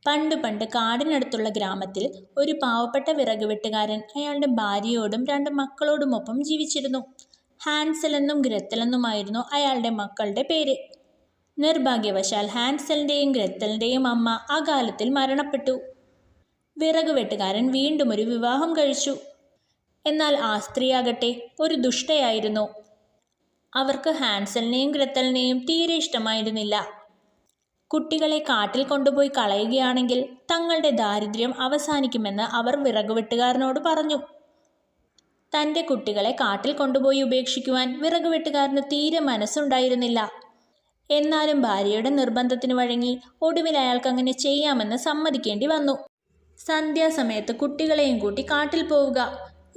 പണ്ട് പണ്ട് കാടിനടുത്തുള്ള ഗ്രാമത്തിൽ ഒരു പാവപ്പെട്ട വിറക് വെട്ടുകാരൻ അയാളുടെ ഭാര്യയോടും 2 മക്കളോടുമൊപ്പം ജീവിച്ചിരുന്നു. ഹാൻസൽ എന്നും ഗ്രത്തൽ എന്നുമായിരുന്നു അയാളുടെ മക്കളുടെ പേര്. നിർഭാഗ്യവശാൽ ഹാൻസലിൻ്റെയും ഗ്രത്തലിൻ്റെയും അമ്മ അകാലത്തിൽ മരണപ്പെട്ടു. വിറക് വെട്ടുകാരൻ വീണ്ടും ഒരു വിവാഹം കഴിച്ചു. എന്നാൽ ആ സ്ത്രീയാകട്ടെ ഒരു ദുഷ്ടയായിരുന്നു. അവർക്ക് ഹാൻസലിനെയും ഗ്രത്തലിനെയും തീരെ ഇഷ്ടമായിരുന്നില്ല. കുട്ടികളെ കാട്ടിൽ കൊണ്ടുപോയി കളയുകയാണെങ്കിൽ തങ്ങളുടെ ദാരിദ്ര്യം അവസാനിക്കുമെന്ന് അവർ വിറകുവെട്ടുകാരനോട് പറഞ്ഞു. തൻ്റെ കുട്ടികളെ കാട്ടിൽ കൊണ്ടുപോയി ഉപേക്ഷിക്കുവാൻ വിറകുവെട്ടുകാരന് തീരെ മനസ്സുണ്ടായിരുന്നില്ല. എന്നാലും ഭാര്യയുടെ നിർബന്ധത്തിന് വഴങ്ങി ഒടുവിൽ അയാൾക്ക് അങ്ങനെ ചെയ്യാമെന്ന് സമ്മതിക്കേണ്ടി വന്നു. സന്ധ്യാസമയത്ത് കുട്ടികളെയും കൂട്ടി കാട്ടിൽ പോവുക,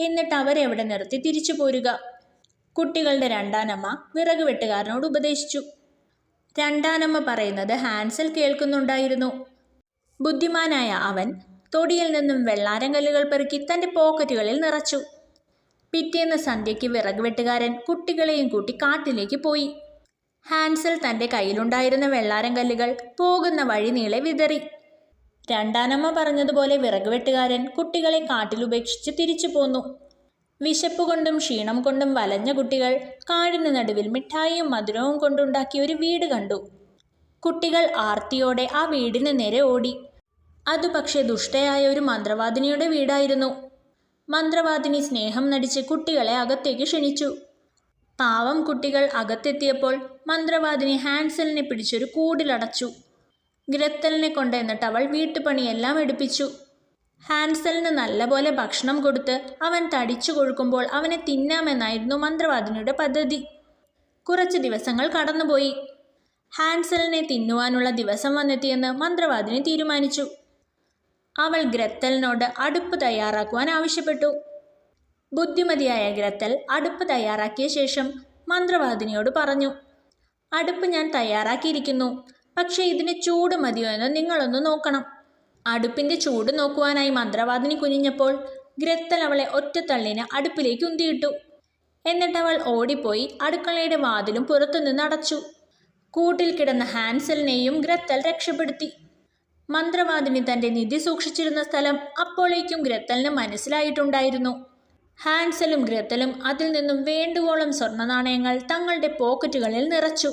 എന്നിട്ട് അവരെ അവിടെ നിർത്തി തിരിച്ചു പോരുക. കുട്ടികളുടെ രണ്ടാനമ്മ വിറകുവെട്ടുകാരനോട് ഉപദേശിച്ചു. രണ്ടാനമ്മ പറയുന്നത് ഹാൻസൽ കേൾക്കുന്നുണ്ടായിരുന്നു. ബുദ്ധിമാനായ അവൻ തൊടിയിൽ നിന്നും വെള്ളാരം കല്ലുകൾ പെറുക്കി തൻ്റെ പോക്കറ്റുകളിൽ നിറച്ചു. പിറ്റേന്ന് സന്ധ്യയ്ക്ക് വിറകുവെട്ടുകാരൻ കുട്ടികളെയും കൂട്ടി കാട്ടിലേക്ക് പോയി. ഹാൻസൽ തൻ്റെ കയ്യിലുണ്ടായിരുന്ന വെള്ളാരം കല്ലുകൾ പോകുന്ന വഴി നീളെ വിതറി. രണ്ടാനമ്മ പറഞ്ഞതുപോലെ വിറകുവെട്ടുകാരൻ കുട്ടികളെ കാട്ടിലുപേക്ഷിച്ച് തിരിച്ചു പോന്നു. വിശപ്പ് കൊണ്ടും ക്ഷീണം കൊണ്ടും വലഞ്ഞ കുട്ടികൾ കാടിന് നടുവിൽ മിഠായിയും മധുരവും കൊണ്ടുണ്ടാക്കിയ ഒരു വീട് കണ്ടു. കുട്ടികൾ ആർത്തിയോടെ ആ വീടിന് നേരെ ഓടി. അതു പക്ഷേ ദുഷ്ടയായ ഒരു മന്ത്രവാദിനിയുടെ വീടായിരുന്നു. മന്ത്രവാദിനി സ്നേഹം നടിച്ച് കുട്ടികളെ അകത്തേക്ക് ക്ഷണിച്ചു. പാവം കുട്ടികൾ അകത്തെത്തിയപ്പോൾ മന്ത്രവാദിനി ഹാൻസലിനെ പിടിച്ചൊരു കൂടിലടച്ചു. ഗ്രത്തലിനെ കൊണ്ട് എന്നിട്ട് അവൾ വീട്ടുപണിയെല്ലാം എടുപ്പിച്ചു. ഹാൻസലിന് നല്ലപോലെ ഭക്ഷണം കൊടുത്ത് അവൻ തടിച്ചു കൊഴുക്കുമ്പോൾ അവനെ തിന്നാമെന്നായിരുന്നു മന്ത്രവാദിനിയുടെ പദ്ധതി. കുറച്ച് ദിവസങ്ങൾ കടന്നുപോയി. ഹാൻസലിനെ തിന്നുവാനുള്ള ദിവസം വന്നെത്തിയെന്ന് മന്ത്രവാദിനി തീരുമാനിച്ചു. അവൾ ഗ്രത്തലിനോട് അടുപ്പ് തയ്യാറാക്കുവാൻ ആവശ്യപ്പെട്ടു. ബുദ്ധിമതിയായ ഗ്രത്തൽ അടുപ്പ് തയ്യാറാക്കിയ ശേഷം മന്ത്രവാദിനിയോട് പറഞ്ഞു, അടുപ്പ് ഞാൻ തയ്യാറാക്കിയിരിക്കുന്നു, പക്ഷേ ഇതിന് ചൂട് മതിയോ എന്ന് നിങ്ങളൊന്ന് നോക്കണം. അടുപ്പിൻ്റെ ചൂട് നോക്കുവാനായി മന്ത്രവാദിനി കുനിഞ്ഞപ്പോൾ ഗ്രത്തൽ അവളെ ഒറ്റത്തള്ളിന് അടുപ്പിലേക്ക് ഉന്തിയിട്ടു. എന്നിട്ട് അവൾ ഓടിപ്പോയി അടുക്കളയുടെ വാതിലും പുറത്തുനിന്ന് അടച്ചു. കൂട്ടിൽ കിടന്ന ഹാൻസലിനെയും ഗ്രത്തൽ രക്ഷപ്പെടുത്തി. മന്ത്രവാദിനി തൻ്റെ നിധി സൂക്ഷിച്ചിരുന്ന സ്ഥലം അപ്പോഴേക്കും ഗ്രത്തലിന് മനസ്സിലായിട്ടുണ്ടായിരുന്നു. ഹാൻസലും ഗ്രത്തലും അതിൽ നിന്നും വേണ്ടുവോളം സ്വർണ്ണ നാണയങ്ങൾ തങ്ങളുടെ പോക്കറ്റുകളിൽ നിറച്ചു.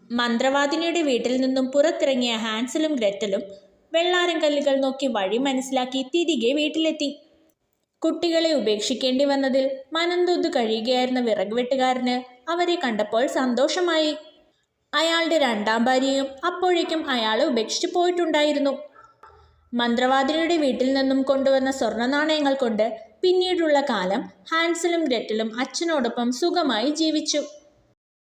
മന്ത്രവാദിനിയുടെ വീട്ടിൽ നിന്നും പുറത്തിറങ്ങിയ ഹാൻസലും ഗ്രത്തലും വെള്ളാരം കല്ലുകൾ നോക്കി വഴി മനസ്സിലാക്കി തിരികെ വീട്ടിലെത്തി. കുട്ടികളെ ഉപേക്ഷിക്കേണ്ടി വന്നതിൽ മനംതൊന്തു കഴിയുകയായിരുന്ന വിറകുവെട്ടുകാരന് അവരെ കണ്ടപ്പോൾ സന്തോഷമായി. അയാളുടെ 2ാം ഭാര്യയും അപ്പോഴേക്കും അയാളെ ഉപേക്ഷിച്ച് പോയിട്ടുണ്ടായിരുന്നു. മന്ത്രവാദിനിയുടെ വീട്ടിൽ നിന്നും കൊണ്ടുവന്ന സ്വർണ്ണ നാണയങ്ങൾ കൊണ്ട് പിന്നീടുള്ള കാലം ഹാൻസലും ഗ്രറ്റലും അച്ഛനോടൊപ്പം സുഖമായി ജീവിച്ചു.